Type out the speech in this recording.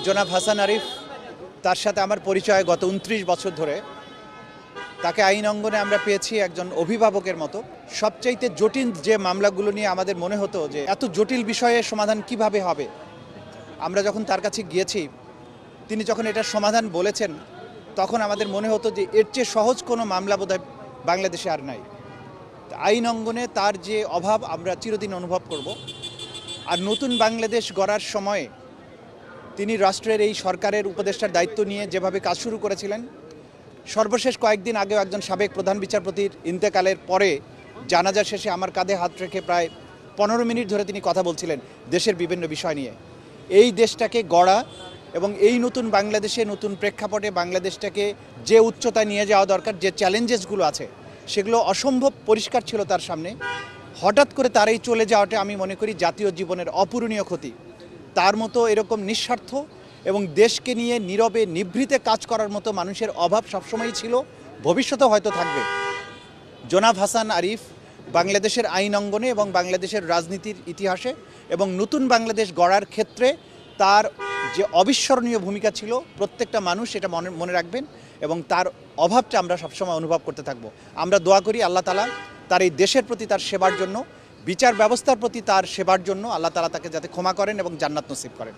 জনাব হাসান আরিফ, তার সাথে আমার পরিচয় গত ২৯ বছর ধরে। তাকে আইন অঙ্গনে আমরা পেয়েছি একজন অভিভাবকের মতো। সবচাইতে জটিল যে মামলাগুলো নিয়ে আমাদের মনে হতো যে এত জটিল বিষয়ে সমাধান কিভাবে হবে, আমরা যখন তার কাছে গিয়েছি, তিনি যখন এটার সমাধান বলেছেন, তখন আমাদের মনে হতো যে এর চেয়ে সহজ কোনো মামলা বোধহয় বাংলাদেশে আর নাই। আইন অঙ্গনে তার যে অভাব আমরা চিরদিন অনুভব করব। আর নতুন বাংলাদেশ গড়ার সময়ে তিনি রাষ্ট্রের এই সরকারের উপদেষ্টার দায়িত্ব নিয়ে যেভাবে কাজ শুরু করেছিলেন, সর্বশেষ কয়েকদিন আগেও একজন সাবেক প্রধান বিচারপতির ইন্তেকালের পরে জানাজা শেষে আমার কাঁধে হাত রেখে প্রায় 15 মিনিট ধরে তিনি কথা বলছিলেন দেশের বিভিন্ন বিষয় নিয়ে। এই দেশটাকে গড়া এবং এই নতুন বাংলাদেশে নতুন প্রেক্ষাপটে বাংলাদেশটাকে যে উচ্চতায় নিয়ে যাওয়া দরকার, যে চ্যালেঞ্জেসগুলো আছে সেগুলো অসম্ভব পরিষ্কার ছিল তার সামনে। হঠাৎ করে তার এই চলে যাওয়াটা আমি মনে করি জাতীয় জীবনের অপূরণীয় ক্ষতি। তার মতো এরকম নিঃস্বার্থ এবং দেশকে নিয়ে নীরবে নিভৃতে কাজ করার মতো মানুষের অভাব সবসময়ই ছিল, ভবিষ্যতেও হয়তো থাকবে। জনাব হাসান আরিফ বাংলাদেশের আইন অঙ্গনে এবং বাংলাদেশের রাজনীতির ইতিহাসে এবং নতুন বাংলাদেশ গড়ার ক্ষেত্রে তার যে অবিস্মরণীয় ভূমিকা ছিল, প্রত্যেকটা মানুষ এটা মনে রাখবেন এবং তার অভাবটা আমরা সবসময় অনুভব করতে থাকব। আমরা দোয়া করি আল্লাহ তাআলা তার এই দেশের প্রতি তার সেবার জন্য, বিচার ব্যবস্থার প্রতি তার সেবার জন্য আল্লাহ তাআলা তাকে যাতে ক্ষমা করেন এবং জান্নাত নসিব করেন।